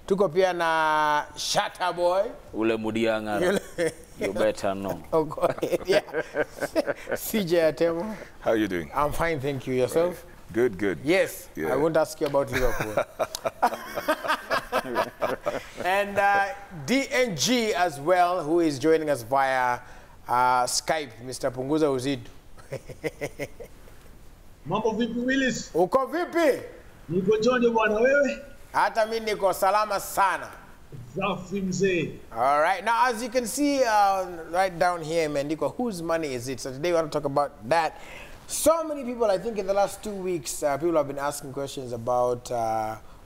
Tuko pia na Shatta Boy. Ule Mudianga. You better know. Oh God. Yeah. CJ Atemo. How are you doing? I'm fine, thank you. Yourself? Good, good. Yes. Yeah. I won't ask you about Liverpool. And DNG as well, who is joining us via Skype, Mr. Punguza Uzidu. Mambo vipi Willis? Uko vipi? Niko John bwana wewe? Hata mimi niko salama sana. Safi mzee. All right. Now, as you can see right down here, Mendiko, whose money is it? So today we want to talk about that. So many people, I think in the last 2 weeks, people have been asking questions about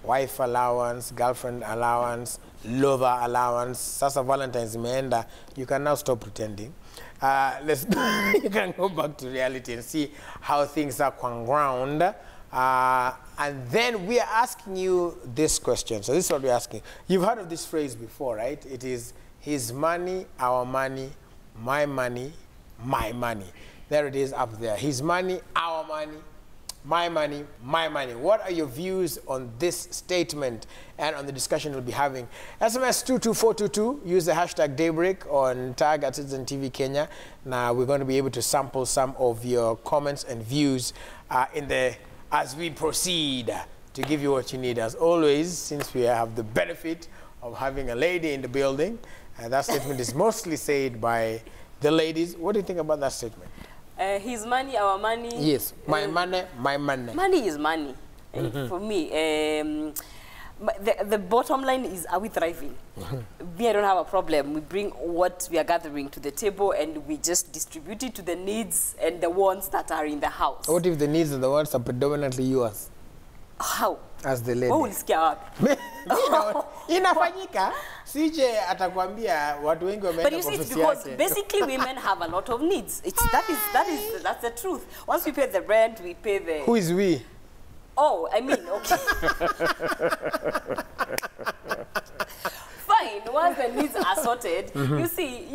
wife allowance, girlfriend allowance, lover allowance. Sasa Valentine's imeenda. You can now stop pretending. You can go back to reality and see how things are on ground. And then we are asking you this question. So this is what we're asking. You've heard of this phrase before, right? It is his money, our money, my money, my money. There it is up there. His money, our money, my money, my money. What are your views on this statement and on the discussion we'll be having? SMS 22422, use the hashtag Daybreak on tag at Citizen TV Kenya. Now we're going to be able to sample some of your comments and views as we proceed to give you what you need. As always, since we have the benefit of having a lady in the building, that statement is mostly said by the ladies. What do you think about that statement? His money, our money. Yes, my money, my money. Money is money. For me, the bottom line is, are we thriving? Me, I don't have a problem. We bring what we are gathering to the table and we just distribute it to the needs and the wants that are in the house. What if the needs and the wants are predominantly yours? How? As the lady. What will scare up? Inafanyika. CJ atakwambia watu wengi wameenda. But you see, it's because basically women have a lot of needs. That's the truth. Once we pay the rent, we pay the. Who is we? Oh, I mean, okay. Fine. Once the needs are sorted, you see,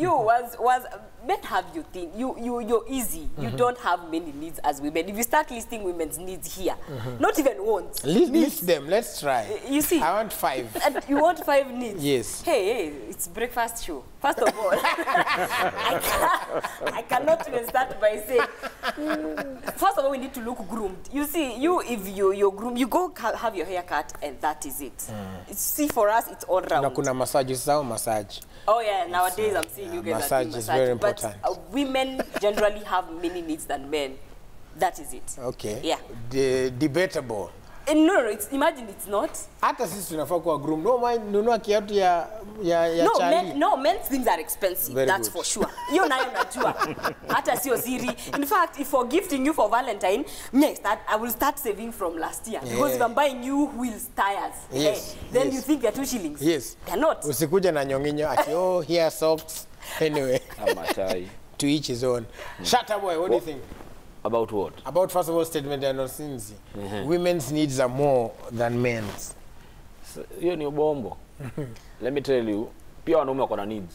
men have your thing. You're easy. You don't have many needs as women. If you start listing women's needs here, not even wants. List them. Let's try. You see, I want 5. And you want 5 needs? Yes. Hey, it's breakfast show. First of all, I cannot even start by saying. First of all, we need to look groomed. You see, if you're groomed, you go have your hair cut, and that is it. See, for us, it's all round. Na kuna massage, massage. Oh yeah, nowadays I'm seeing you guys massage is very important. But women generally have many needs than men. That is it. Okay. Yeah. Debatable. No, imagine it's not. Hata sisi tunafaa kuwa groom. No mind nunua kiatu ya chali. No, men's things are expensive. Very that's good. for sure. You nayo najua. Hata sio siri. In fact, if for gifting you for Valentine, I will start saving from last year. Yeah. Because if I'm buying you wheels, tires, yes. Then yes. you think they're 2 shillings. Yes. They're not. Usikuja na nyonginyo ati here socks. Anyway. To each his own. Shatta Boy, what do you think? About what? About, first of all, statement and Osinzi. Women's needs are more than men's. Hiyo ni ubombo. Let me tell you, pia wanaume wako na needs.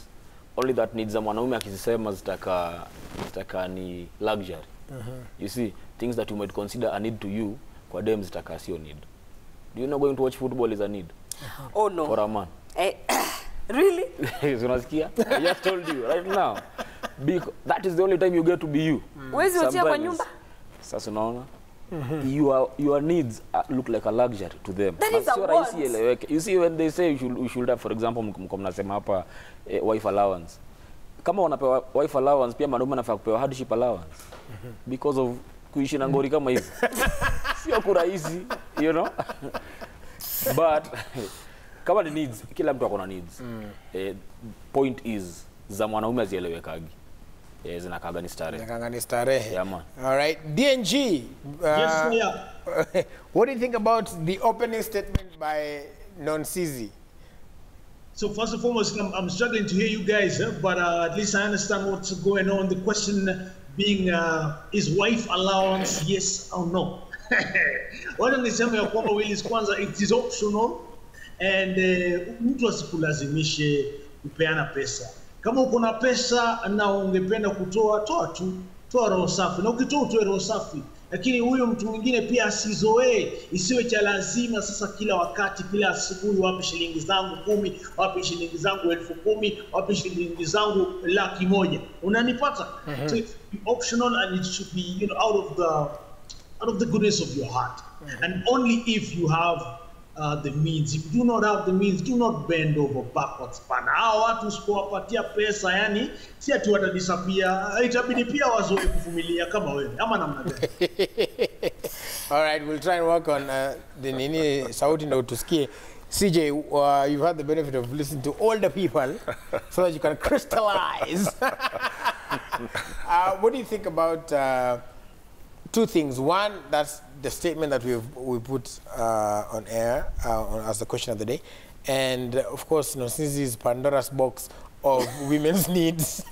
Only that needs za mwanaume akisema zitaka ni luxury. You see, things that you might consider a need to you, kwa dem zitaka sio need. Do you know going to watch football is a need? Oh no. For a man. Really? Unasikia? I just told you right now. Because that is the only time you get to be you. Where's your tia kwa nyumba? Sasa unaona? Your needs look like a luxury to them. That is a want. You see, when they say you should have, for example, mnasema hapa wife allowance. Kama wanapewa wife allowance, pia wanaume wanafaa kupewa hardship allowance. Because of kuishi na ngori kama hivi. Sio kurahisi, you know? But kama ni needs, kila mtu akona needs. Point is, za mwanaume azielewekagi. Zinakaga ni starehe. Zinakaga ni starehe. Yeah, man. All right. DNG. Yes, yeah. What do you think about the opening statement by Non-Sizi? So first and foremost, I'm struggling to hear you guys, but at least I understand what's going on. The question being, is wife allowance yes or no? Why nisema ya kwamba Willis kwanza, it is optional and mtu asikulazimishe kupeana pesa. Kama uko na pesa na ungependa kutoa, toa tu, toa roho safi. Na ukitoa utoe roho safi. lakini huyu mtu mwingine pia asizoee, isiwe cha lazima sasa kila wakati, kila asubuhi, wapi shilingi zangu 10, wapi shilingi zangu 10,000, wapi shilingi zangu 100,000. Unanipata? So it's optional, and it should be, you know, out of the goodness of your heart. And only if you have the means. If you do not have the means, do not bend over backwards. Pana hao watu usipowapatia pesa, yani si ati watadisappear, itabidi pia wazoe kuvumilia kama wewe, ama namna gani? All right, we'll try and work on the nini sauti ndio tusikie. CJ, you've had the benefit of listening to older people so that you can crystallize. What do you think about two things? One, that's the statement that we put on air as the question of the day. And of course, you know, since this is Pandora's box of women's needs,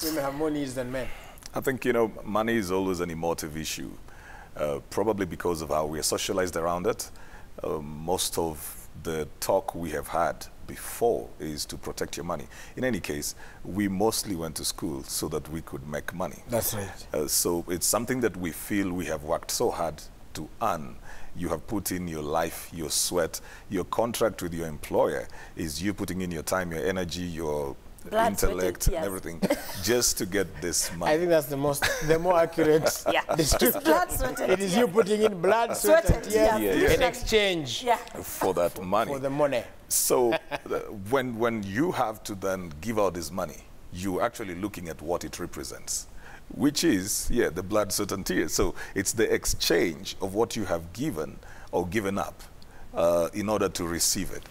women have more needs than men. I think, you know, money is always an emotive issue, probably because of how we are socialized around it. Most of the talk we have had before is to protect your money. In any case, we mostly went to school so that we could make money. That's right. So it's something that we feel we have worked so hard to earn. You have put in your life, your sweat. Your contract with your employer is you putting in your time, your energy, your Blood, intellect, sweat, and and everything just to get this money. I think that's the more accurate Yeah. description. Blood, sweat, and It is tears. you putting in blood, sweat, Sweat and and tears tears. in exchange Yeah. For that money. for the money. So when you have to then give out this money, you're actually looking at what it represents, which is, yeah, the blood, sweat, and tears. So it's the exchange of what you have given or given up in order to receive it.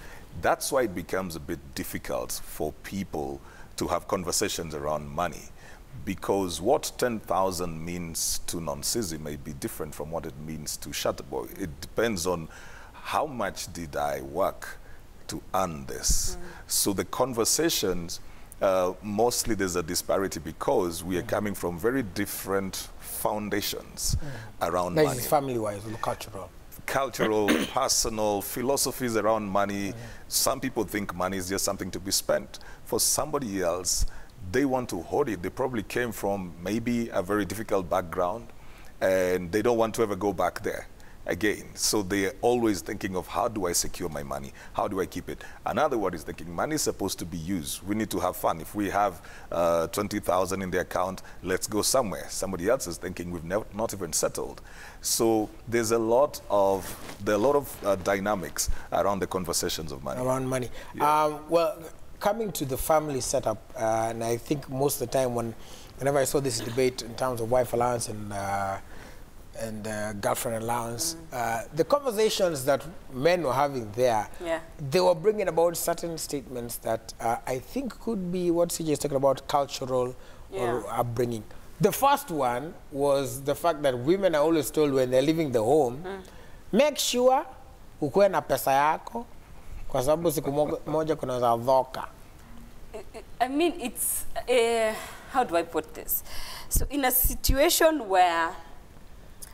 That's why it becomes a bit difficult for people to have conversations around money, because what 10,000 means to Nonsizi may be different from what it means to Shatterboy. It depends on how much did I work to earn this. So the conversations, mostly there's a disparity because we are coming from very different foundations around That money. is family-wise, cultural. Cultural, personal, philosophies around money. Some people think money is just something to be spent. For somebody else, they want to hoard it. They probably came from maybe a very difficult background and they don't want to ever go back there again. So they're always thinking of, how do I secure my money? How do I keep it? Another word is thinking money is supposed to be used. We need to have fun. If we have 20,000 in the account, let's go somewhere. Somebody else is thinking we've not even settled. So there's a lot of dynamics around the conversations of money. Around money. Yeah. Well, coming to the family setup, and I think most of the time whenever I saw this debate in terms of wife allowance and girlfriend allowance, the conversations that men were having there, Yeah. they were bringing about certain statements that I think could be what CJ is talking about, cultural or upbringing. The first one was the fact that women are always told when they're leaving the home, make sure ukuwe na pesa yako kwa sababu siku moja kunaweza dhoka. I mean, it's, how do I put this? So in a situation where,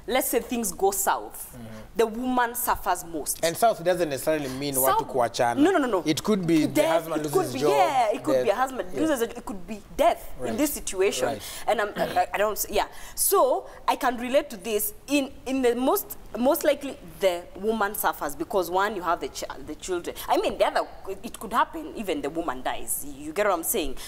let's say things go south, the woman suffers most. And south doesn't necessarily mean watu kuachana. No. It could be the husband loses his job. Yeah, it could death. be a husband loses a job. It could be death in this situation. Right. And I don't, yeah. So I can relate to this. In the most likely the woman suffers because one, you have the children. I mean, the other, it could happen even the woman dies. You get what I'm saying?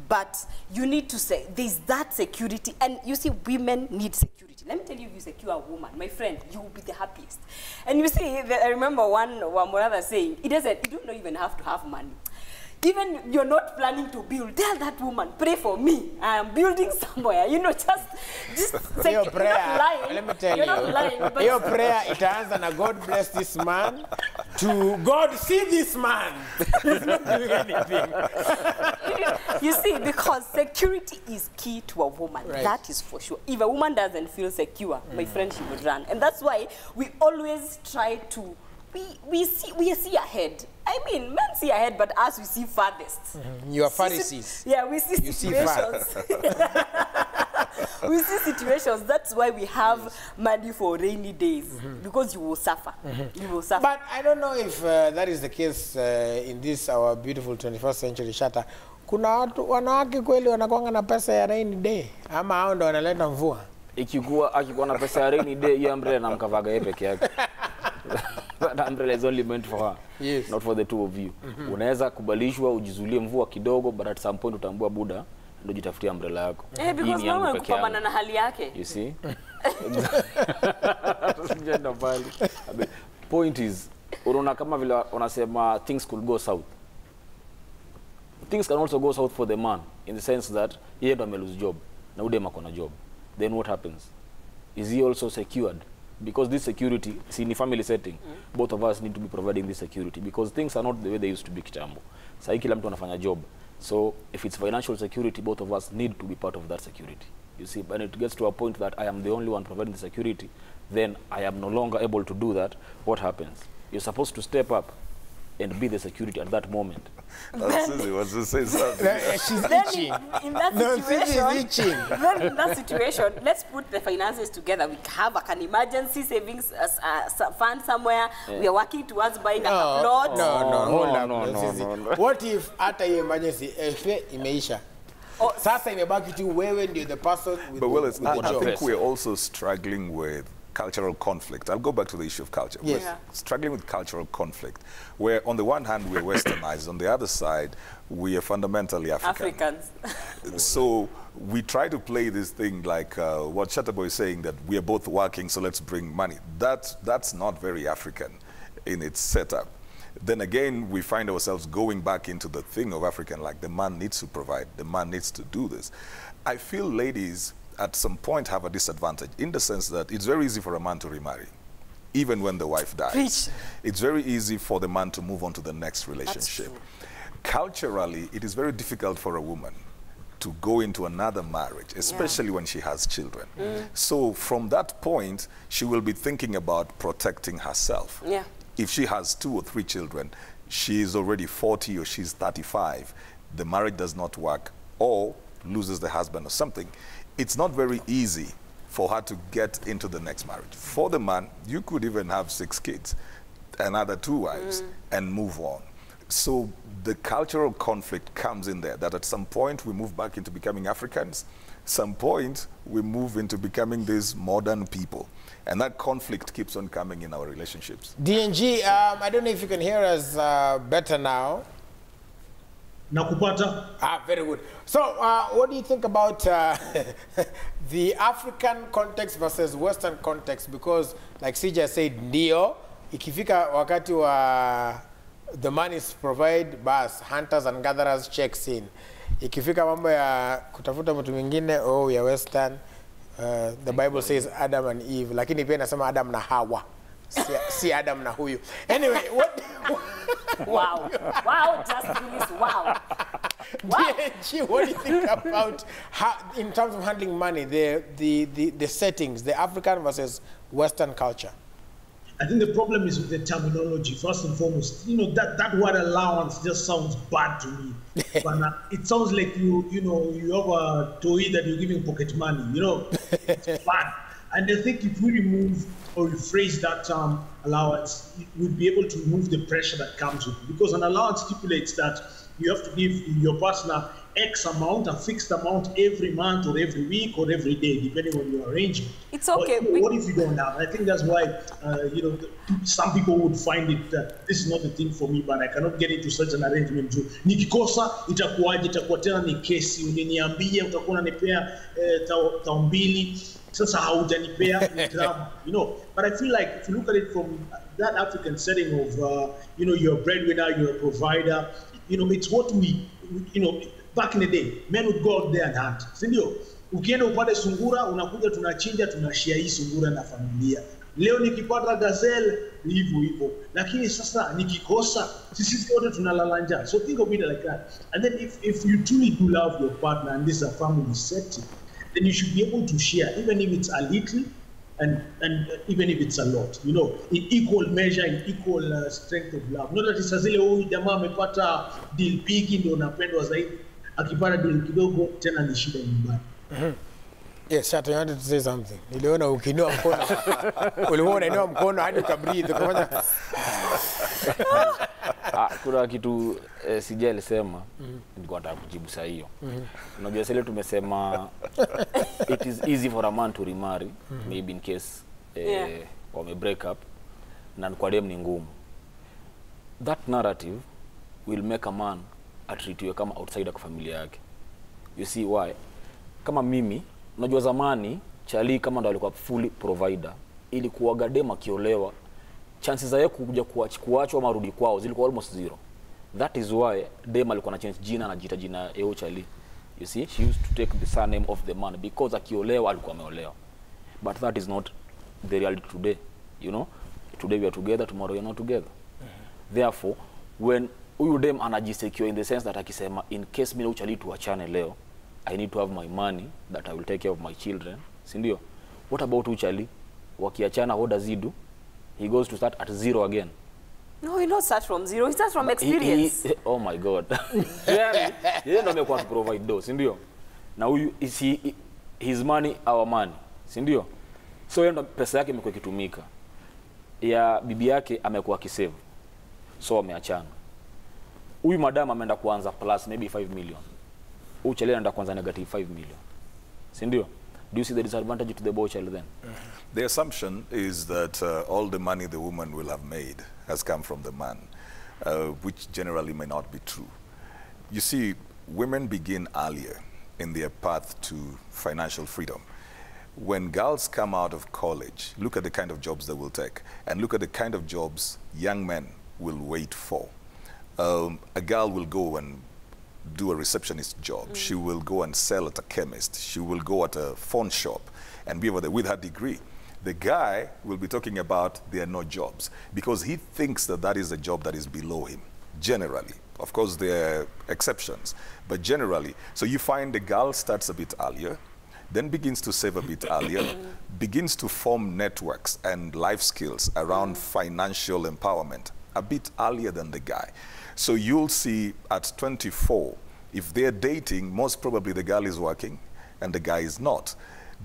But you need to say there's that security, and you see, women need security. Let me tell you, if you secure a woman, my friend, you will be the happiest. And you see, I remember one brother saying, you don't even have to have money. Even you're not planning to build, tell that woman, pray for me. I am building somewhere. You know, just say, Your you're prayer, not lying. let me tell You're not lying, you, but your prayer, it answers and God bless this man to God see this man. He's not doing anything. you see, because security is key to a woman. Right. That is for sure. If a woman doesn't feel secure, my friend, she would run. And that's why we always try to, we see ahead. I mean, men see ahead, but us, we see farthest. You are Pharisees. Yeah, we see You see situations. We see situations. That's why we have money for rainy days, because you will suffer. You will suffer. But I don't know if that is the case in this, our beautiful 21st century Shatta. Kuna watu wanawake kweli wanakuanga na pesa ya rainy day, ama hao ndo wanaleta mvua? akikuwa na pesa ya rainy day, hiyo umbrella namkavaga yeye peke yake. That umbrella is only meant for her, Yes. not for the two of you. Unaweza kubalishwa ujizulie mvua kidogo, but at some point utaambua buda ndio jitafutie umbrella yako. Eh, because mama kupambana na hali yake. You see? Sijenda mbali. Point is, unaona kama vile wanasema things could go south. Things can also go south for the man in the sense that yeye ndo amelose job na udema kona job. Then what happens? Is he also secured? Because this security, see, in family setting, both of us need to be providing this security because things are not the way they used to be kitambo. Sasa kila mtu anafanya job. So if it's financial security, both of us need to be part of that security. You see, when it gets to a point that I am the only one providing the security, then I am no longer able to do that. What happens? You're supposed to step up and be the security at that moment. Susie wants to say something. She's Then itching. in that No, Susie situation, is itching. then in that situation, let's put the finances together. We have like an emergency savings fund somewhere. We are working towards buying a plot. Hold up. no, Susie. no. What if hata hiyo emergency imeisha? Oh, Sasa imebaki tu wewe ndio the person with But Willis, the I job. think we're also struggling with cultural conflict. I'll go back to the issue of culture. Yes. We're struggling with cultural conflict, where on the one hand we're westernized, on the other side we are fundamentally African. Africans. So we try to play this thing like what Shatterboy is saying, that we are both working, so let's bring money. That's not very African in its setup. Then again, we find ourselves going back into the thing of African, like the man needs to provide, the man needs to do this. I feel ladies at some point have a disadvantage in the sense that it's very easy for a man to remarry, even when the wife dies. Preach. It's very easy for the man to move on to the next relationship. Culturally, it is very difficult for a woman to go into another marriage, especially when she has children. So from that point, she will be thinking about protecting herself. Yeah. If she has 2 or 3 children, she is already 40 or she's 35, the marriage does not work or loses the husband or something, it's not very easy for her to get into the next marriage. For the man, you could even have 6 kids, another 2 wives, and move on. So the cultural conflict comes in there, that at some point we move back into becoming Africans, some point we move into becoming these modern people. And that conflict keeps on coming in our relationships. DNG, I don't know if you can hear us better now. Nakupata. Very good. So, what do you think about the African context versus Western context? Because, like CJ said, ndio, ikifika wakati wa the man is provide, bas, hunters and gatherers checks in. Ikifika mambo ya kutafuta mtu mwingine, oh, ya Western, the Bible says Adam and Eve, lakini pia nasema Adam na Hawa. Si Adam na huyu. Anyway, what? Wow. Wow, just Willis, wow. DNG, what do you think about how, in terms of handling money, the settings, the African versus Western culture? I think the problem is with the terminology. First and foremost, you know, that word allowance just sounds bad to me. But it sounds like you have a toy that you're giving pocket money. You know, it's bad. And I think if we remove or rephrase that term allowance, we'd be able to remove the pressure that comes with it. Because an allowance stipulates that you have to give your partner X amount, a fixed amount every month or every week or every day, depending on your arrangement. It's okay. But, what if you don't have? I think that's why, some people would find it that this is not the thing for me, but I cannot get into such an arrangement too. Nikikosa, itakuwaje, itakuwa tena ni kesi, uniniambia, utakuwa unanipea tao mbili, sasa haujanipea, ni drama, you know. But I feel like if you look at it from that African setting of, you're a breadwinner, you're a provider, it's what we back in the day, men would go out there and hunt. Sindio? Ukienda upande sungura, unakuja tunachinja, tunashare hii sungura na familia. Leo nikipata gazelle, hivyo hivyo. Lakini sasa nikikosa, sisi wote tunalala njaa. So think of it like that. And then if you truly do love your partner and this is a family setting, then you should be able to share, even if it's a little and even if it's a lot, in equal measure, in equal strength of love. Not that it's as huyu jamaa amepata deal big ndio unapendwa zaidi, akipata deal kidogo tena ni shida nyumbani. Yes, Shatta, you wanted to say something. Niliona ukiinua mkono. Ulikuwa unainua mkono hadi ukabreathe ukafanya. Kuna kitu CJ alisema nilikuwa nataka kujibu saa hiyo. Unajua sasa tumesema it is easy for a man to remarry maybe in case wame break up na kwa dem ni ngumu. That narrative will make a man atreatiwe kama outsider kwa familia yake. You see why? Kama mimi, unajua zamani chali kama ndo alikuwa fully provider, ili kuaga dem akiolewa, chances za yeye kuja kuachwa ama rudi kwao zilikuwa almost zero. That is why dem alikuwa na change jina na jita jina yao chali. You see, she used to take the surname of the man because akiolewa alikuwa ameolewa. But that is not the reality today. You know, today we are together, tomorrow we are not together. Therefore, when huyu dem anajisecure in the sense that akisema in case mimi uchali tuachane leo, I need to have my money that I will take care of my children. Si ndio? What about uchali? Wakiachana, what does he do? He goes to start at zero again. No, he not start from zero. He starts from experience. Oh my God. Yeye ndo amekuwa provide those, si ndio? Na huyu is his money our money, si ndio? So yeye ndo pesa yake imekuwa ikitumika. Ya bibi yake amekuwa kisave. So ameachana. Huyu madam ameenda kuanza plus maybe 5 million. Huyu chale anaenda kuanza negative 5 million. Si ndio? Do you see the disadvantage to the boy child then? The assumption is that all the money the woman will have made has come from the man, which generally may not be true. You see, women begin earlier in their path to financial freedom. When girls come out of college, look at the kind of jobs they will take, and look at the kind of jobs young men will wait for. A girl will go and do a receptionist job. She will go and sell at a chemist. She will go at a phone shop and be over there with her degree. The guy will be talking about there are no jobs because he thinks that that is a job that is below him, generally. Of course, there are exceptions, but generally. So you find the girl starts a bit earlier, then begins to save a bit earlier, begins to form networks and life skills around financial empowerment a bit earlier than the guy. So you'll see at 24, if they're dating, most probably the girl is working and the guy is not,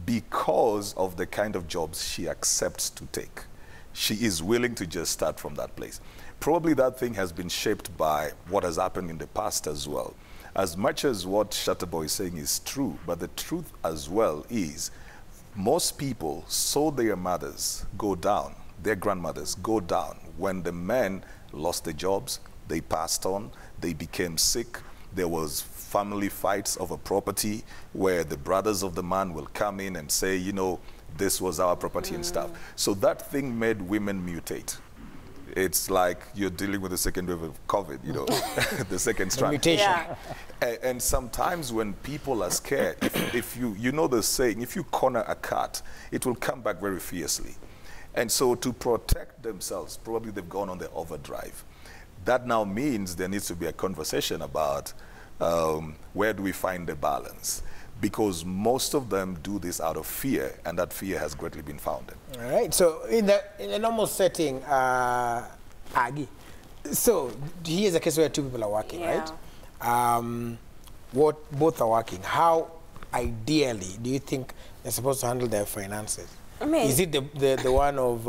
because of the kind of jobs she accepts to take. She is willing to just start from that place. Probably that thing has been shaped by what has happened in the past as well. As much as what Shatterboy is saying is true, but the truth as well is most people saw their mothers go down, their grandmothers go down when the men lost their jobs, they passed on, they became sick, there was family fights over property where the brothers of the man will come in and say, you know, this was our property and stuff. So that thing made women mutate. It's like you're dealing with the second wave of COVID, you know, the second strand. Mutation. Yeah. And sometimes when people are scared, if you know the saying, if you corner a cat, it will come back very fiercely. And so to protect themselves, probably they've gone on the overdrive. That now means there needs to be a conversation about where do we find the balance? Because most of them do this out of fear, and that fear has greatly been founded. All right. So in a normal setting, Agi, so here's a case where two people are working, Yeah. right? Both are working. How ideally do you think they're supposed to handle their finances? I mean, is it the one of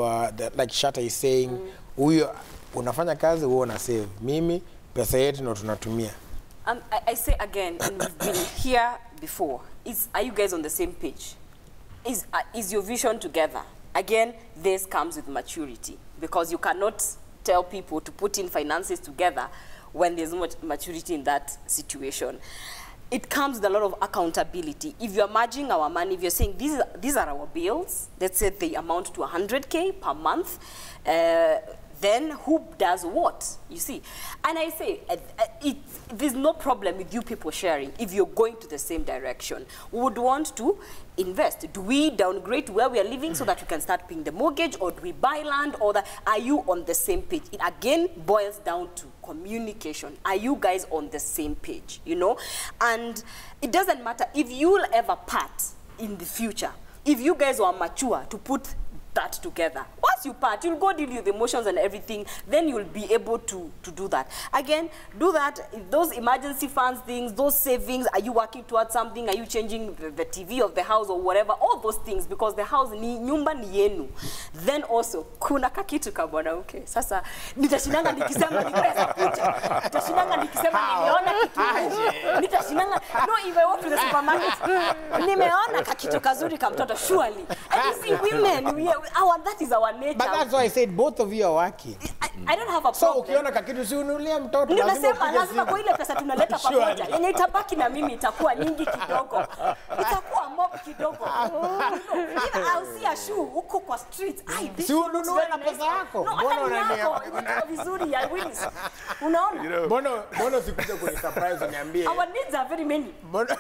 like Shatta is saying, huyo unafanya kazi, wewe una save, mimi pesa yetu ndo tunatumia? I say again, and we've been here before, are you guys on the same page? Is your vision together? Again, this comes with maturity, because you cannot tell people to put in finances together when there's no maturity in that situation. It comes with a lot of accountability. If you're merging our money, if you're saying these are our bills, let's say they amount to 100K per month, then who does what, you see? And I say, there's no problem with you people sharing if you're going to the same direction. We would want to invest. Do we downgrade to where we are living so that we can start paying the mortgage, or do we buy land, or are you on the same page? It again boils down to communication. Are you guys on the same page, you know? And it doesn't matter if you'll ever part in the future. If you guys were mature to put that together. Once you part, you'll go deal with emotions and everything, then you'll be able to do that. Again, do that. Those emergency funds things, those savings, are you working towards something? Are you changing the TV of the house or whatever? All those things, because the house ni nyumba ni yenu. Then also, kuna kakitu ka mwanamke. Sasa, nitashinanga nikisema ni pesa kucha. Nitashinanga nikisema nimeona kitu. Nitashinanga, no, if I walk to the supermarket, nimeona kakitu kazuri ka mtoto, surely. And you see, women, that is our nature. But that's why I said both of you are working. I don't have a So problem. ukiona kakitu si unulia mtoto Ndio lazima nasema upige lazima simu. kwa ile pesa tunaleta pamoja. Yenye itabaki na mimi itakuwa nyingi kidogo. Itakuwa mob kidogo. Even I'll see a shoe huko kwa street. Si ununue na pesa yako. Mbona unaniambia? Unaniambia vizuri ya Willis. Unaona? Mbona sikuja kuni surprise uniambie. Our needs are very many. Mbona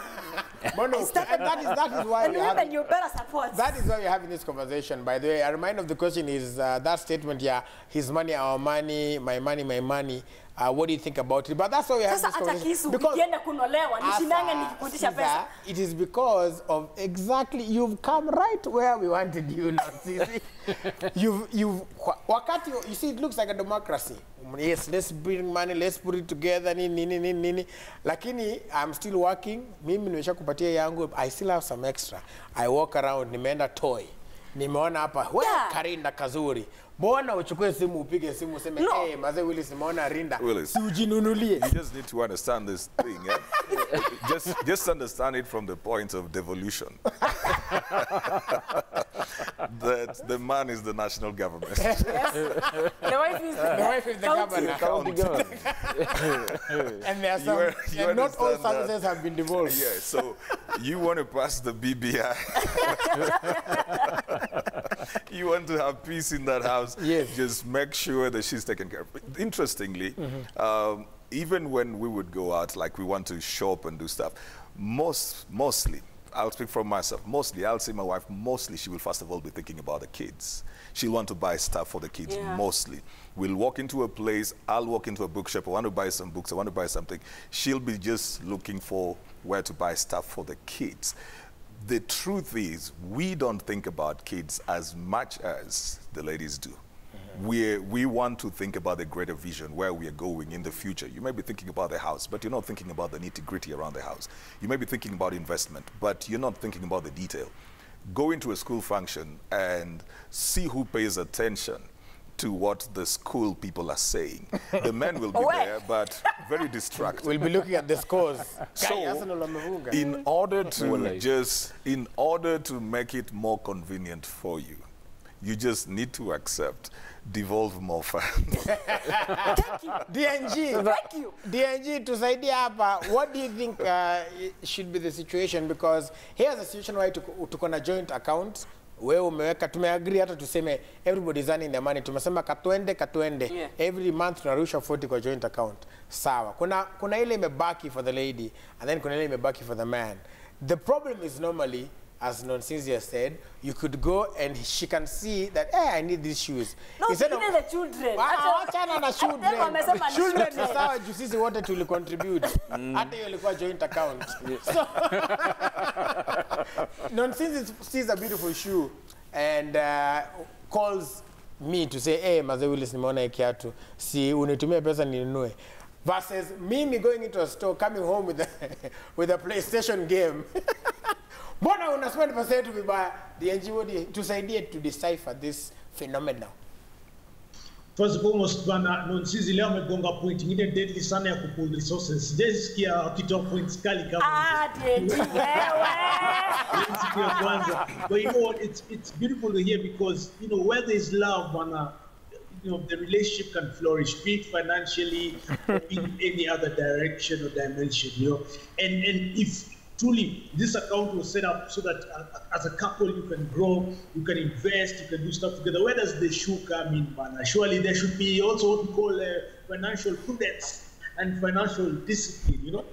that is why And we women, have you better support. That is why we're having this conversation. By the way, a reminder of the question is that statement, yeah, his money, our money, my money, my money. What do you think about it? But that's why we have Sasa this hata conversation. kisu ukienda kunolewa nishinanga nikikutisha pesa. It is because of exactly, you've come right where we wanted you now. Wakati, you see, it looks like a democracy. Yes, let's bring money, let's put it together, nini. Lakini, I'm still working. Mimi nimesha kupatia yangu, I still have some extra. I walk around, nimeenda toy. Nimeona hapa, karinda kazuri. Mbona uchukue simu upige simu useme, hey, Maze Willis, nimeona rinda. Willis, si ujinunulie. You just need to understand this thing. Just understand it from the point of devolution. That the man is the national government. Yes. The wife is the governor. County government. And there are some, and not all services have been devolved. Yeah, so you want to pass the BBI. You want to have peace in that house. Yes. Just make sure that she's taken care of. Interestingly, even when we would go out, like we want to shop and do stuff, mostly, I'll speak for myself, mostly, I'll say my wife, mostly she will first of all be thinking about the kids. She'll want to buy stuff for the kids, mostly. We'll walk into a place, I'll walk into a bookshop, I want to buy some books, I want to buy something. She'll be just looking for where to buy stuff for the kids. The truth is, we don't think about kids as much as the ladies do. We want to think about the greater vision, where we are going in the future. You may be thinking about the house, but you're not thinking about the nitty-gritty around the house. You may be thinking about investment, but you're not thinking about the detail. Go into a school function and see who pays attention to what the school people are saying. The men will be there, but very distracted. We'll be looking at the scores. So, in order to make it more convenient for you, you just need to accept devolve more funds. Thank you. DNG, Thank you. DNG, tusaidie hapa, what do you think should be the situation? Because here's a situation where tuko na joint account. Wewe umeweka, tumeagree hata tuseme everybody's earning the money. Tumesema katuende. Yeah. Every month tunarusha 40 kwa joint account. Sawa. Kuna ile imebaki for the lady and then kuna ile imebaki for the man. The problem is normally, as Nonsinzia said, you could go and she can see that, hey, I need these shoes. No, Instead of, the children. wachana na children. Wamesema Children ni sawa juu sisi wote tulicontribute. Hata hiyo ilikuwa joint account. So, Nonsinzia sees a beautiful shoe and calls me to say, hey, Maze Willis, nimeona hii kiatu. Si unitumie pesa ninunue. Versus me going into a store, coming home with a PlayStation game. Mbona unaspend pesa yetu vibaya? DNG, tusaidie to decipher this phenomenon. First and foremost, bana Nonsizi leo amegonga point nyingine deadly sana ya kupull resources. Sijasikia akitoa points kali kama DNG Sijasikia kwanza. But you know what, it's beautiful to hear because, you know, where there is love, bana, you know, the relationship can flourish, be it financially or in any other direction or dimension, you know. And if truly this account was set up so that as a couple you can grow, you can invest, you can do stuff together, where does the shoe come in, man? Surely there should be also what we call financial prudence and financial discipline, you know.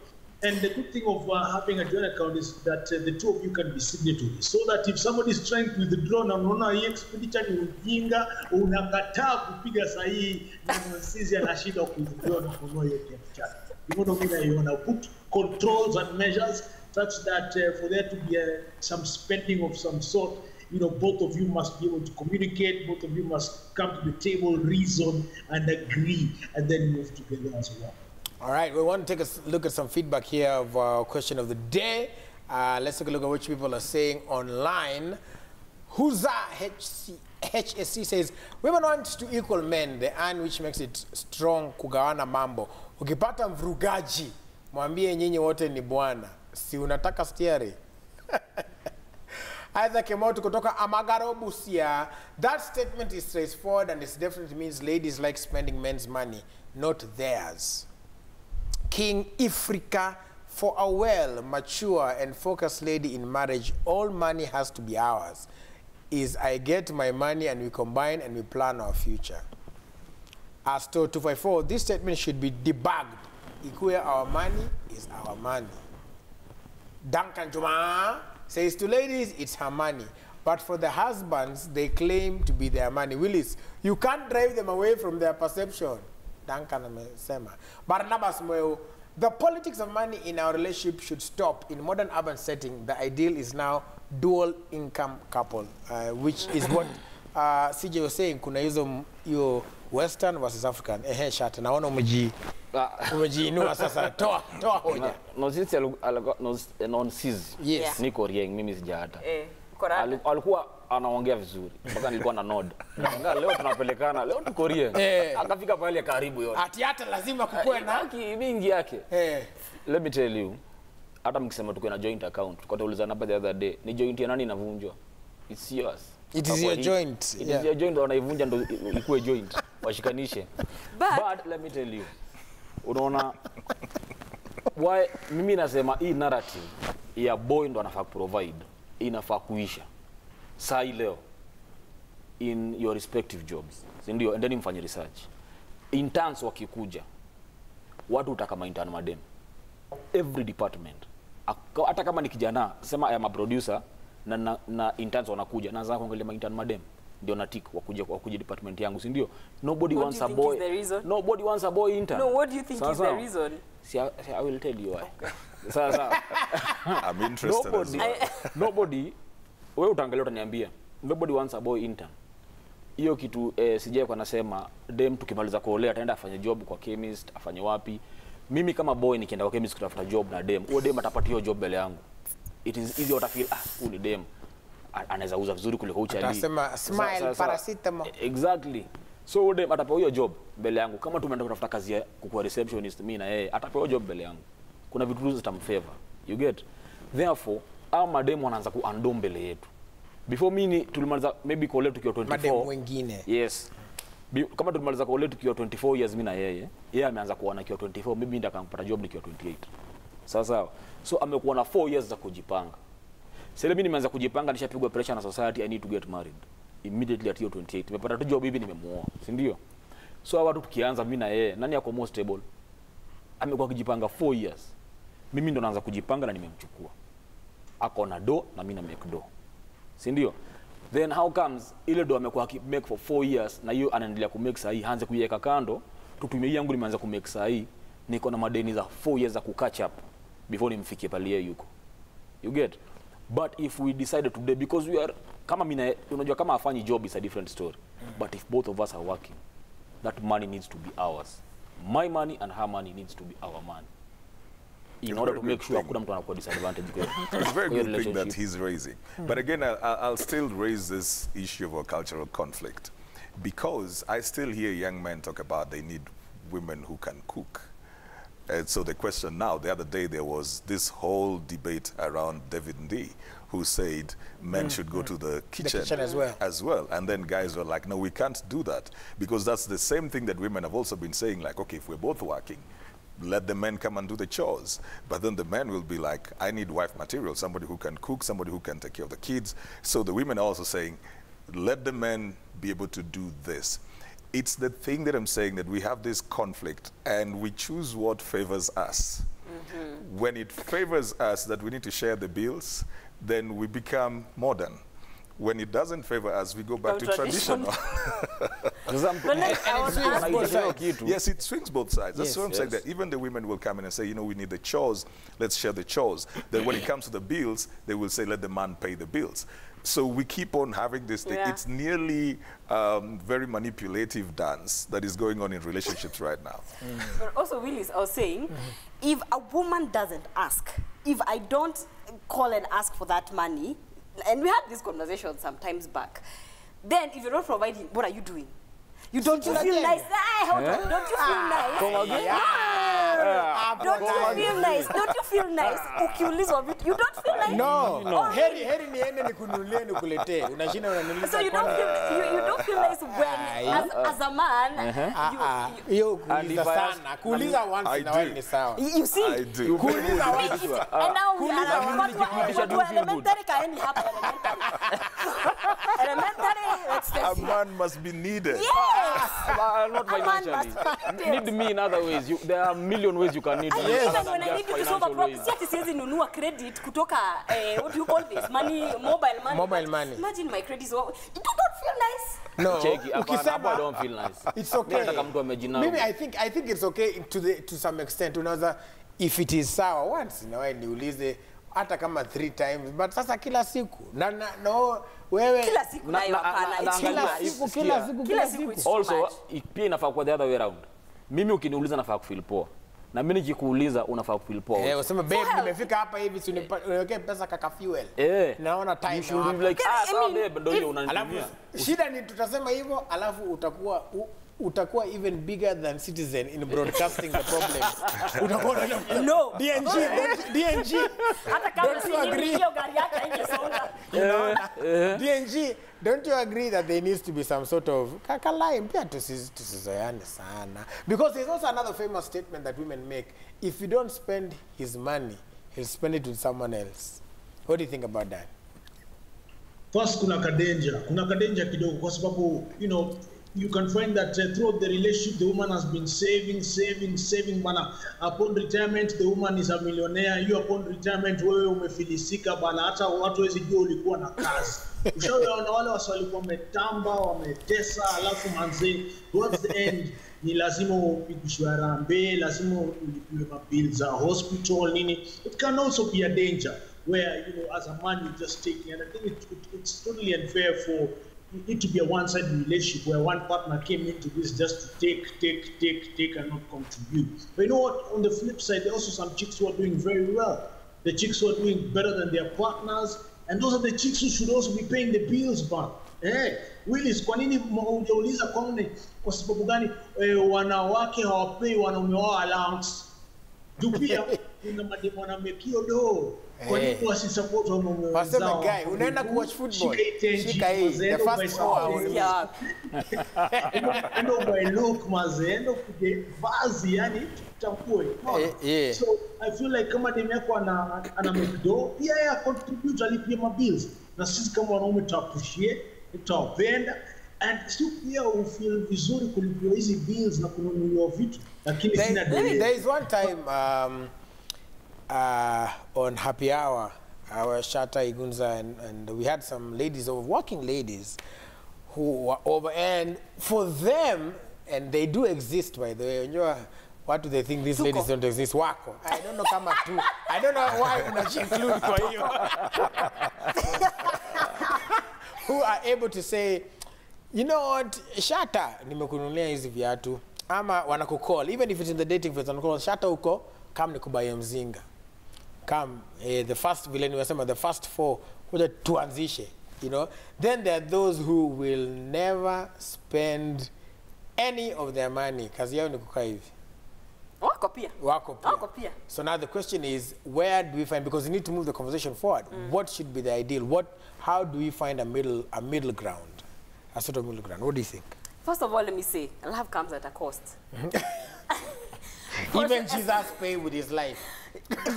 And the good thing of having a joint account is that the two of you can be signatories, so that if somebody is trying to withdraw na unaona hii expenditure ni ujinga, unakataa kupiga sahihi na Nonsizi anashinda kuwithdraw na kununua hiyo kitu chake. You know, you want to put controls and measures such that for there to be some spending of some sort both of you must be able to communicate, both of you must come to the table, reason, and agree, and then move together as well. All right, we want to take a look at some feedback here of our question of the day. Let's take a look at what people are saying online. Huza HSC says, women want to equal men, the earn which makes it strong kugawana mambo. Ukipata mvrugaji, mwambie nyinyi wote ni bwana. Si unataka stiari? Either Kemoto kutoka Amagaro Busia, that statement is straightforward and it definitely means ladies like spending men's money, not theirs. King Ifrika, for a well, mature and focused lady in marriage, all money has to be ours. Is I get my money and we combine and we plan our future. As to 254, this statement should be debugged. Ikuwe our money is our money. Duncan Juma says to ladies, it's her money. But for the husbands, they claim to be their money. Willis, you can't drive them away from their perception. Duncan amesema. Barnabas Mweo, the politics of money in our relationship should stop. In modern urban setting, the ideal is now dual income couple, which is what CJ was saying. Kuna hiyo Western versus African. Shata, naona umejiinua sasa. Toa hoja. No, sisi non-cis. Yes. Niko rieng, mimi sijata. Alikuwa anaongea vizuri. Mpaka nilikuwa na nod. Leo tunapelekana, leo tuko rieng. Akafika pale karibu yote. Ati hata lazima kukue na mingi yake. Let me tell you, hata mkisema tuko na joint account, kwa tuulizana hapa the other day, ni joint ya nani inavunjwa? It's yours. It is your joint. It is your joint, wanaivunja ndo ikuwe joint. Washikanishe. But let me tell you, unaona why mimi nasema hii narrative ya boy ndo anafaa provide inafaa kuisha saa leo in your respective jobs, si ndio? And then mfanye research. Interns wakikuja, watu utakama intern madem every department, hata kama ni kijana sema I am a producer na interns wanakuja na za kuangalia intern madem ndio natik wakuja department yangu, si ndio? Nobody wants a boy. Nobody wants a boy intern. No, what do you think is the reason? See, I will tell you why. Sasa I'm interested as well. Nobody, wewe utaangalia utaniambia, nobody wants a boy intern. Hiyo kitu sijai kwa nasema dem tukimaliza kuolea ataenda afanye job kwa chemist, afanye wapi. Mimi kama boy nikienda kwa chemist kutafuta job na dem, huyo dem atapata hiyo job mbele yangu. It is easy to feel huyu ni dem anaweza uza vizuri kuliko uchali. Atasema smile paracetamol. Exactly. So huyo dem atapewa hiyo job mbele yangu. Kama tumeenda kutafuta kazi ya kuwa receptionist mimi na yeye, atapewa hiyo job mbele yangu. Kuna vitu zitamfavor. You get? Therefore, au madem wanaanza kuando mbele yetu. Before mimi tulimaliza maybe call tukiwa 24. Madem wengine. Yes. Kama tulimaliza call tukiwa 24 years mimi na yeye ameanza kuona kiwa 24, maybe ndio akampata job nikiwa 28. Sawa. So amekuwa na 4 years za kujipanga. Sasa mimi nimeanza kujipanga, nishapigwa pressure na society, I need to get married immediately at 28. Nimepata tu job hivi nimemuoa, si ndio? So watu tukianza mimi na yeye, nani yako most stable? Amekuwa kujipanga 4 years. Mimi ndo naanza kujipanga na nimemchukua. Ako na do na mimi na make do. Si ndio? Then how comes ile do amekuwa make for 4 years na hiyo anaendelea ku make sahi, aanze kuiweka kando, tutumie yangu nimeanza ku make sahi, niko na madeni za 4 years za ku catch up before nimfikie pale yeye yuko. You get? But if we decided today, because we are kama mina, unajua kama afanyi job is a different story. But if both of us are working, that money needs to be ours. My money and her money needs to be our money. In order to make sure hakuna mtu anakuwa disadvantage. It's a very good thing that he's raising. But again, I'll still raise this issue of a cultural conflict, because I still hear young men talk about they need women who can cook. And so the question now, the other day there was this whole debate around David Ndii, who said men should go to the kitchen as well. And then guys were like, no, we can't do that, because that's the same thing that women have also been saying, like, okay, if we're both working, let the men come and do the chores. But then the men will be like, I need wife material, somebody who can cook, somebody who can take care of the kids. So the women are also saying, let the men be able to do this. It's the thing that I'm saying, that we have this conflict and we choose what favors us. When it favors us that we need to share the bills, then we become modern. when it doesn't favor us, we go back to traditional. Yes, it swings both sides. That's what I'm saying. That even the women will come in and say, you know, we need the chores. Let's share the chores. Then when it comes to the bills, they will say, let the man pay the bills. So we keep on having this thing. It's nearly very manipulative dance that is going on in relationships right now. But also, Willis, I was saying, if a woman doesn't ask, if I don't call and ask for that money, and we had this conversation sometimes back, then if you're not providing, what are you doing? You don't feel nice? Don't you feel nice? Don't you feel nice? Don't you feel nice? Ukiulizwa vitu, you don't feel nice? No. Heri niende nikununulie nikuletee. Unashinda unaniuliza. So you don't feel nice when as a man you kuuliza sana. Kuuliza once in a while ni sawa. You see? I do. Kuuliza once. And now elementary kaeni hapa elementary. A man must be needed. Yes. Not financially. Need me in other ways. There are a million ways you can need me. Even when I need you to solve a problem, siati siwezi nunua credit kutoka what do you call this? Mobile money. Mobile money. Imagine my credit is you don't feel nice. No. Check it. I don't feel nice. It's okay. Maybe I think it's okay to some extent. Unaweza if it is sour once in a while niulize hata kama 3 times, but sasa kila siku no wewe kila siku nayo hapana, kila siku also pia inafaa kwa the other way around. Mimi ukiniuliza nafaa kufeel poa, na mimi nikikuuliza unafaa kufeel poa. Useme babe nimefika hapa hivi si uniwekee pesa kaka fuel. Naona time. You should be like babe ndio unanitumia. Shida ni tutasema hivyo alafu utakuwa even bigger than Citizen in broadcasting the problems. Utakuwa no DNG hata kama hiyo gari yake ingesonga. DNG, don't you agree that there needs to be some sort of kakalai pia tusizoeane sana, because there's also another famous statement that women make: if you don't spend his money, he'll spend it with someone else. What do you think about that? First kuna kadenja kidogo kwa sababu you can find that throughout the relationship, the woman has been saving. Bana, upon retirement, the woman is a millionaire. You upon retirement, wewe umefilisika bana, hata watu wezi jua ulikuwa na kazi. Ushaona wale walikuwa wametamba, wametesa, alafu manze, towards the end, ni lazima upigishwe harambee, lazima ulipe bills za hospital, nini. It can also be a danger where, as a man, you just take, and I think it's totally unfair for it to be a one-sided relationship where one partner came into this just to take and not contribute. But you know what? On the flip side, there are also some chicks who are doing very well. The chicks who are doing better than their partners, and those are the chicks who should also be paying the bills back. Willis, kwa nini hujauliza kwa sababu gani wanawake hawapei wanaume wao allowance? Pia kuna mademu wanamekio do. Kwa nini wasisupport wanaume wao? Waseme guy, unaenda kuwatch football. Shika hii, the first 4 hours. Endo by look mazendo kuje vazi yani tutambue. So I feel like kama demu yako ana make do, pia contribute alipia mabills. Na sisi kama wanaume tutappreciate, tutapenda, and still pia ufeel vizuri kulipia hizi bills na kununuliwa vitu. Lakini sina there is one time on Happy Hour, our Shata Igunza and we had some ladies over, working ladies who were over, and for them, and they do exist by the way, what do they think these ladies don't exist? Wako. I don't know kama tu. I don't know why unajinclude kwa hiyo. Who are able to say, you know what, Shata, nimekununulia hizi viatu. Ama wanakukall, even if it's in the dating phase, wanakukall, Shata uko, come nikubaye mzinga. Come, the first villain, the first 4, kuja tuanzishe, Then there are those who will never spend any of their money. Kazi yao ni kukaa hivi. Wako pia. So now the question is, where do we find, because we need to move the conversation forward, what should be the ideal? How do we find a middle ground? A sort of middle ground. What do you think? First of all, let me say, love comes at a cost. Even Jesus paid with his life.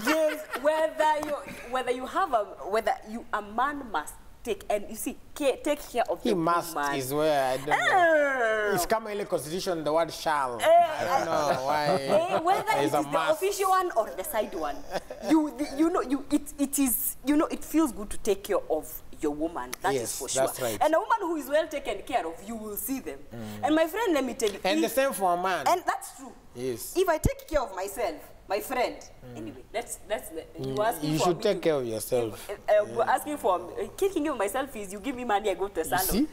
Yes, whether a man must take, and you see, take care of the woman. He must is where I don't know. It's come in the constitution, the word shall. I don't know why. Whether it is the official one or the side one. it is, it feels good to take care of your woman. That is Yes, for sure. that's right. And a woman who is well taken care of, you will see them. And my friend, let me tell you. And the same for a man. And that's true. Yes. If I take care of myself, my friend. Anyway, you were asking You for should me take to- care of yourself. We're asking for taking care of myself is you give me money, I go to a salon.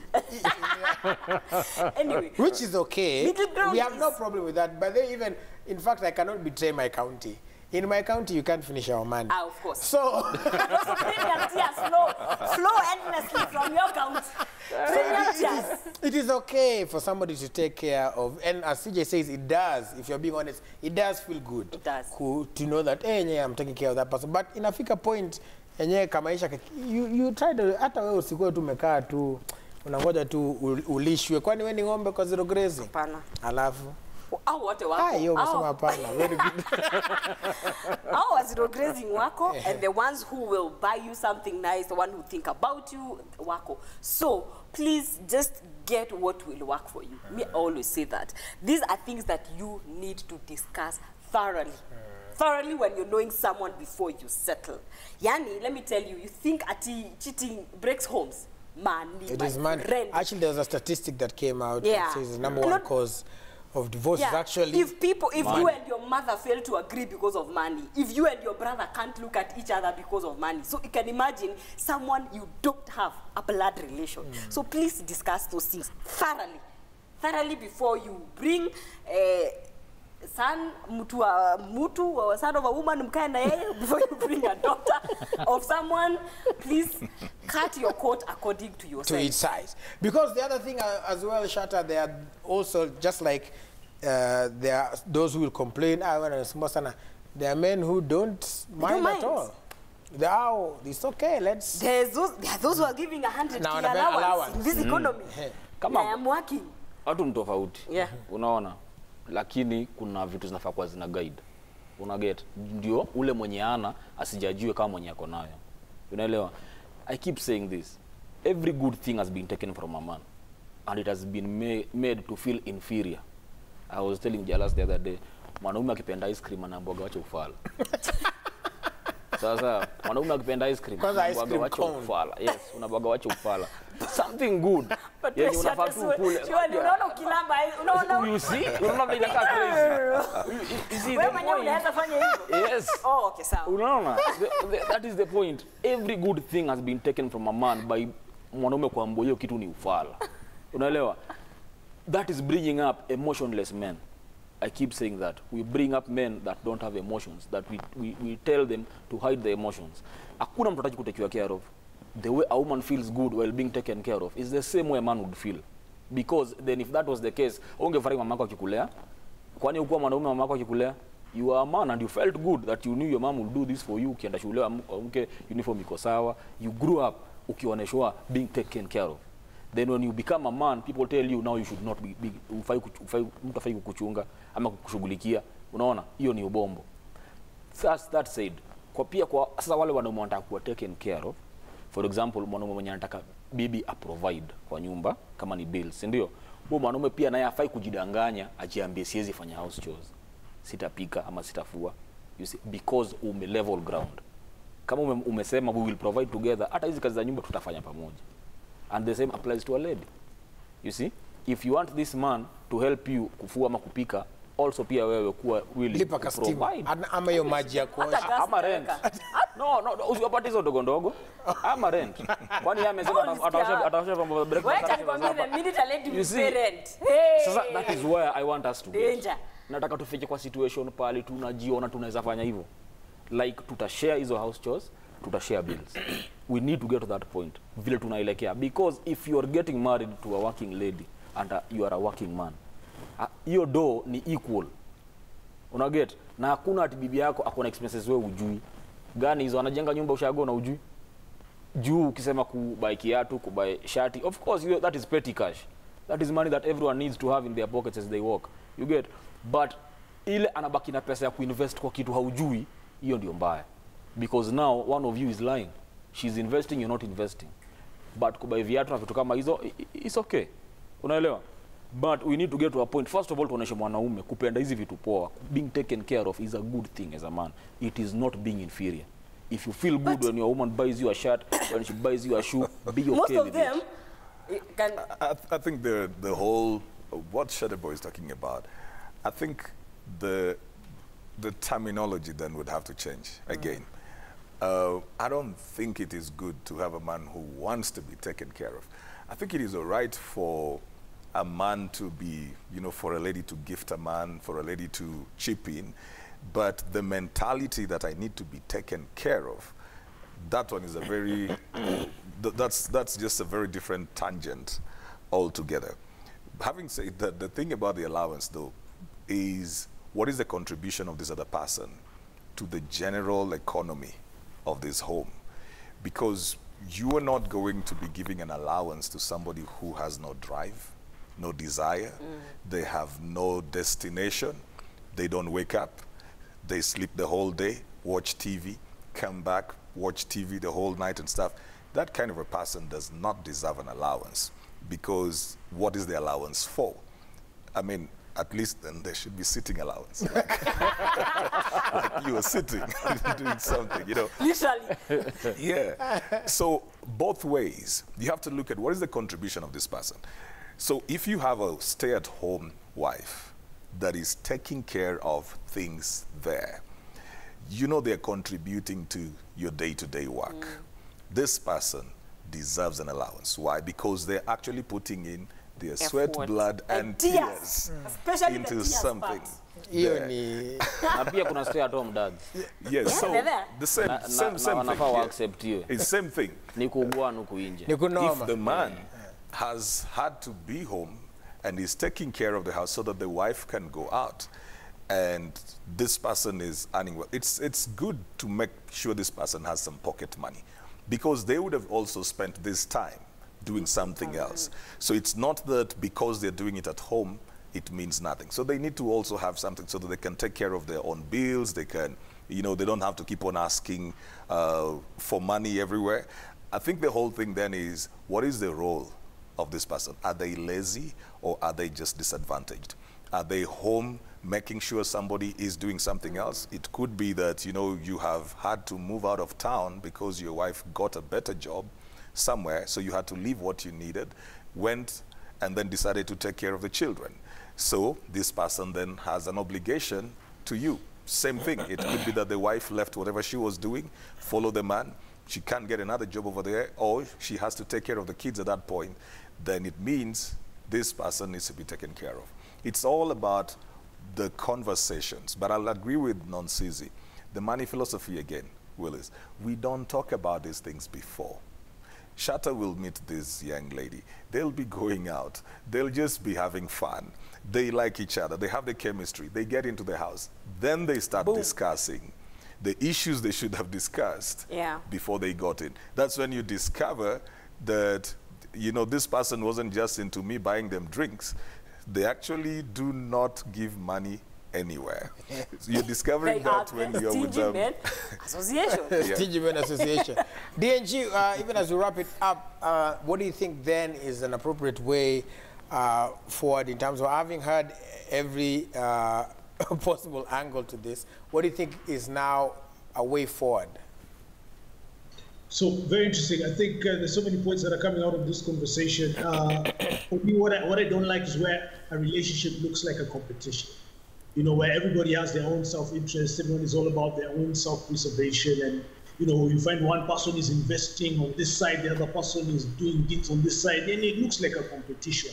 Anyway, Which is okay. Middle ground We have no is- problem with that. But they even, in fact, I cannot betray my county. In my county, you can't finish our money. of course. So, Also, premium tears flow endlessly from your account. Premium tears. it is okay for somebody to take care of, and as CJ says, it does. If you're being honest, it does feel good. It does. Cool, to know that, hey, yeah, I'm taking care of that person. But inafika point, yenyewe kamaisha, you try to, hata wewe usikuwe tu umekaa tu, unangoja tu ulishwe. Kwani wewe ni ng'ombe kwa zero grazing? Hapana. Alafu. Au wote wako. Hiyo umesema hapana. Very good. Our zero grazing wako, and the ones who will buy you something nice, the one who think about you, wako. So please just get what will work for you. Me, I always say that. These are things that you need to discuss thoroughly. Thoroughly when you're knowing someone before you settle. Yani, let me tell you, you think cheating breaks homes. Money, It my is money. friend. Actually, there was a statistic that came out Yeah. that says the number one Not- cause of divorce is actually if you money. and your mother fail to agree because of money, if you and your brother can't look at each other because of money, so you can imagine someone you don't have a blood relation. So please discuss those things thoroughly before you bring son son of a woman mkae na yeye, before you bring a daughter of someone. Please cut your coat according to your to each size. Because the other thing as well, Shatta, they are also just like there are those who will complain, there are men who don't mind at all. They are, it's okay, let's... There are those who are giving 100 Now, allowance in this economy. Kama- I am working. Watu mtofauti. Yeah. Unaona? Lakini kuna vitu zinafaa kuwa zina guide. Una get? Ndio ule mwenye ana asijajue kama mwenye ako nayo. Unaelewa? I keep saying this. Every good thing has been taken from a man, and it has been made to feel inferior. I was telling Jalas the other day, mwanaume akipenda ice cream anaambiwa wacha ufala. Sasa mwanaume akipenda ice cream Kwanza ice anaambiwa cream wacha cone. ufala. Yes, unaambiwa wacha ufala. Something good. But Yenye unafaa tu kule. unaona ukilamba, unaona You see? Unaona vile inakaa crazy. You see wewe the mwenyewe point? unaweza fanya hivyo. Yes. Oh, okay, sawa. Unaona? That is the point. Every good thing has been taken from a man by mwanaume kuambiwa hiyo kitu ni ufala. Unaelewa? That is bringing up emotionless men. I keep saying that. We bring up men that don't have emotions, that we tell them to hide their emotions. Hakuna mtu hataki kutekiwa care of. The way a woman feels good while being taken care of is the same way a man would feel. Because then if that was the case, ungefurahi mamako akikulea? Kwani ukuwa mwanaume mamako akikulea? You are a man and you felt good that you knew your mom will do this for you. Ukienda shule amke uniform iko sawa. You grew up ukionyeshwa being taken care of. Then when you become a man, people tell you now you should not be mtu afai kukuchunga ama kukushughulikia. Unaona? Hiyo ni ubombo. That said, kwa sasa wale wanaume wanataka kuwa taken care of. For example, mwanaume mwenye anataka bibi a provide kwa nyumba kama ni bills, ndio? Huyo mwanaume pia naye afai kujidanganya ajiambie siwezi fanya house chores. Sitapika ama sitafua. You see, because level ground. Kama umesema we will provide together, hata hizi kazi za nyumba tutafanya pamoja. And the same applies to a lady. You see, if you want this man to help you kufua ama kupika, also pia wewe kuwa willing Lipa to kastima. provide. Ama hiyo maji ya kuosha. Hata gas Ama rent. No, usiwapate hizo dogo ndogo. Ama rent. Kwani yeye amesema ataosha from breakfast. Wait, nikwambie the minute a lady You will see? pay rent. Hey. Sasa that is where I want us to get. Danger. Nataka tufike kwa situation pale tunajiona tunaweza fanya hivyo. Like tutashare hizo house chores, tutashare bills. We need to get to that point. Vile tunaelekea, because if you are getting married to a working lady and you are a working man, hiyo do ni equal. Una get? Na hakuna ati bibi yako akona expenses wewe ujui. Gani hizo anajenga nyumba ushago na ujui? Juu ukisema kubai kiatu, kubai shati, of course that is petty cash. That is money that everyone needs to have in their pockets as they work. You get? But ile anabaki na pesa ya kuinvest kwa kitu haujui, hiyo ndio mbaya. Because now one of you is lying. She's investing, you're not investing. But kubai viatu na vitu kama hizo, it's okay. Unaelewa? But we need to get to a point, first of all, tuoneshe mwanaume kupenda hizi vitu poa. Being taken care of is a good thing as a man. It is not being inferior. If you feel good when your woman buys you a shirt, when she buys you a shoe, be okay Most of with them it. can. I think the whole what Shadeboy is talking about, I think the terminology then would have to change again. I don't think it is good to have a man who wants to be taken care of. I think it is all right for a man to be, for a lady to gift a man, for a lady to chip in, but the mentality that I need to be taken care of, that one is a very, that's just a very different tangent altogether. Having said that, the thing about the allowance though is what is the contribution of this other person to the general economy of this home? Because you are not going to be giving an allowance to somebody who has no drive, no desire, they have no destination, they don't wake up, they sleep the whole day, watch TV, come back, watch TV the whole night and stuff. That kind of a person does not deserve an allowance, because what is the allowance for? I mean, at least then there should be sitting allowance. Like you are sitting, doing something, Literally. Yeah. So both ways, you have to look at what is the contribution of this person. So if you have a stay-at-home wife that is taking care of things there, they're contributing to your day-to-day work. This person deserves an allowance. Why? Because they're actually putting in their sweat, blood, and tears Especially into the tears something. part. there. Na pia kuna stay at home dads. Yes, so they're there. the same thing. Wanafaa wa Yeah. accept hiyo. It's same thing. Ni kuugua nuku inje. Ni kunoma. If the man has had to be home and is taking care of the house so that the wife can go out, and this person is earning well, it's good to make sure this person has some pocket money, because they would have also spent this time doing something else. So it's not that because they're doing it at home, it means nothing. So they need to also have something so that they can take care of their own bills. They can, they don't have to keep on asking for money everywhere. I think the whole thing then is, what is the role of this person? Are they lazy, or are they just disadvantaged? Are they home making sure somebody is doing something else? It could be that, you have had to move out of town because your wife got a better job somewhere, so you had to leave what you needed, went and then decided to take care of the children. So this person then has an obligation to you. Same thing. It could be that the wife left whatever she was doing, follow the man. She can't get another job over there, or she has to take care of the kids at that point. Then it means this person needs to be taken care of. It's all about the conversations. But I'll agree with Nonsizi. The money philosophy again, Willis, we don't talk about these things before. Shatta will meet this young lady. They'll be going out. They'll just be having fun. They like each other. They have the chemistry. They get into the house. Then they start discussing the issues they should have discussed before they got in. That's when you discover that, this person wasn't just into me buying them drinks. They actually do not give money anywhere. So you're discovering that when you're with them. Association. Stingy Men Association. DNG, even as we wrap it up, what do you think then is an appropriate way forward in terms of having heard every possible angle to this? What do you think is now a way forward? So very interesting. I think there's so many points that are coming out of this conversation. For me, what I don't like is where a relationship looks like a competition. Where everybody has their own self-interest, everyone is all about their own self-preservation, and you find one person is investing on this side, the other person is doing this on this side, and it looks like a competition.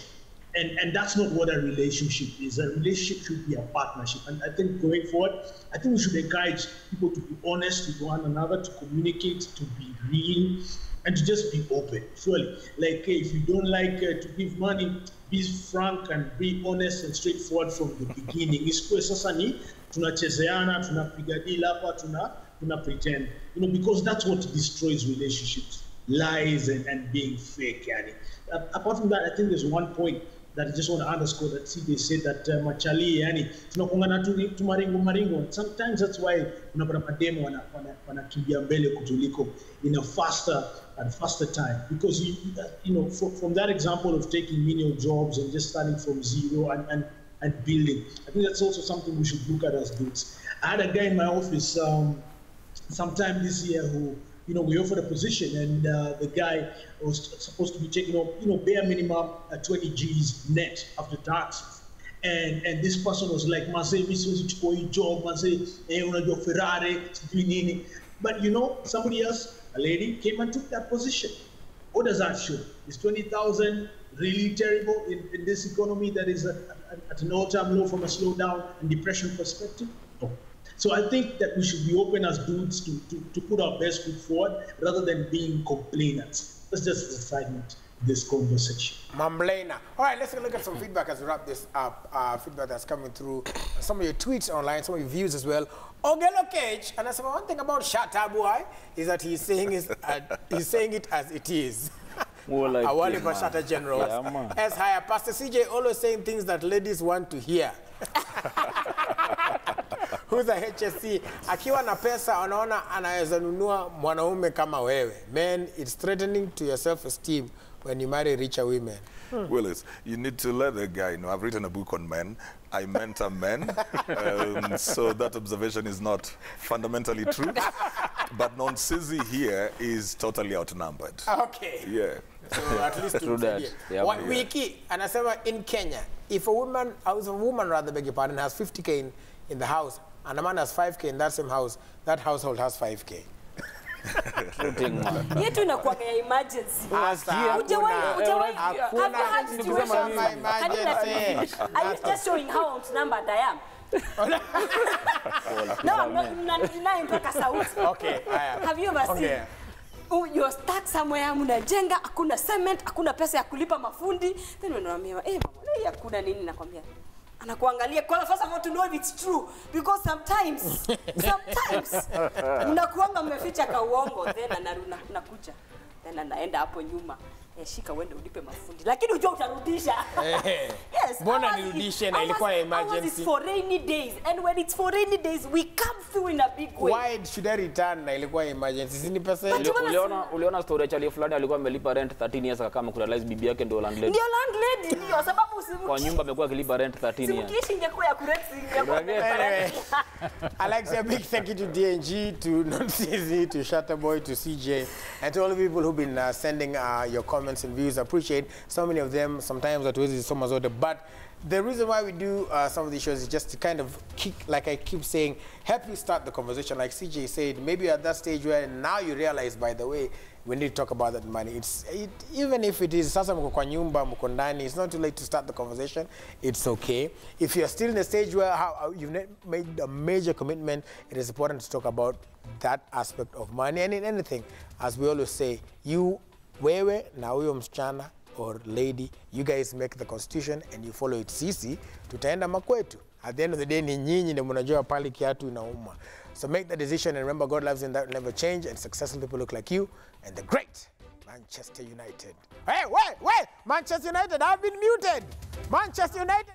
And that's not what a relationship is. A relationship should be a partnership. And I think going forward, I think we should encourage people to be honest with one another, to communicate, to be real, and to just be open. Surely, like if you don't like to give money, be frank and be honest and straightforward from the beginning. Isikuwe sasa ni tunachezeana, tunapiga deal hapa, tuna pretend. Because that's what destroys relationships. Lies and being fake. Apart from that, I think there's one point that I just want to underscore that CJ said that machali, yani, tunakuangana tu maringo. Sometimes that's why unapata mademo wanakimbia mbele kutuliko in a faster time. Because, you know, from that example of taking menial jobs and just starting from zero and building, I think that's also something we should look at as dudes. I had a guy in my office sometime this year who, you know, we offered a position, and the guy was supposed to be taking on, you know, bare minimum 20 G's net after taxes. And this person was like, man, say, this was a job, man, say, unajua Ferrari, nini. But, you know, somebody else, a lady, came and took that position. What does that show? Is 20,000 really terrible in this economy that is at an all-time low from a slowdown and depression perspective? No. So I think that we should be open as dudes to put our best foot forward rather than being complainants. That's just a side note of this conversation. Mamblena. All right, let's look at some feedback as we wrap this up. Feedback that's coming through. Some of your tweets online, some of your views as well. Ogelo Cage, and I said one thing about Shatta Boy is that he's saying it as it is. More like Awali Bashata General. Yeah, as higher. Pastor CJ always saying things that ladies want to hear. Who's a HSC? Akiwa na pesa anaona anaweza nunua mwanaume kama wewe. Man, it's threatening to your self-esteem when you marry richer women. Willis, you need to let the guy know. I've written a book on men. I mentor men. So that observation is not fundamentally true. But non-Sizzy here is totally outnumbered. Okay. Yeah. So at least True that. Yeah. What Wiki, anasema in Kenya, if a woman rather beg your pardon, has 50K in the house, and a man has 5K in that same house, that household has 5K. Yetu inakuwaga ya emergency. Hujawahi have you had situations? Are you just showing how outnumbered I am? No, I'm not denying mpaka sauti. Okay, have you ever seen? You're stuck somewhere, mnajenga, hakuna cement, hakuna pesa ya kulipa mafundi. Then unaambia, mama, hakuna nini nakwambia. Anakuangalia kwa first of all to know if it's true, because sometimes unakuanga mmeficha ka uongo, then anakuja, then anaenda hapo nyuma, shika uende ulipe mafundi, lakini unajua utarudisha. Yes, mbona nirudishe na ilikuwa emergency? It's for rainy days, and when it's for rainy days we come through in a big way. Why should I return na ilikuwa emergency? Sini pesa. Uliona story ya fulani alikuwa amelipa rent 13 years akakama kurealize bibi yake ndio landlady. Ndio landlady ndio sababu usimuki. Kwa nyumba amekuwa akilipa rent 13 years. Simukishi ingekuwa ya kurent ingekuwa. Anyway, I like to say a big thank you to DNG, to non-Sizzy, to Shatta Boy, to CJ, and to all the people who've been sending your comments and views. I appreciate so many of them. Sometimes that is so much older, but the reason why we do some of these shows is just to kind of like I keep saying, help you start the conversation. Like CJ said, maybe you're at that stage where now you realize, by the way, we need to talk about that money. Even if it is sasa mko kwa nyumba, mko ndani, it's not too late to start the conversation. It's okay. If you're still in a stage where you've made a major commitment, it is important to talk about that aspect of money. And in anything, as we always say, wewe na huyo msichana or lady, you guys make the constitution and you follow it. Sisi tutaenda makwetu. At the end of the day, ni nyinyi ndio mnajua pale kiatu inauma. So make the decision, and remember, God loves you and that will never change, and successful people look like you and the great Manchester United. Hey, wait, Manchester United, I've been muted. Manchester United.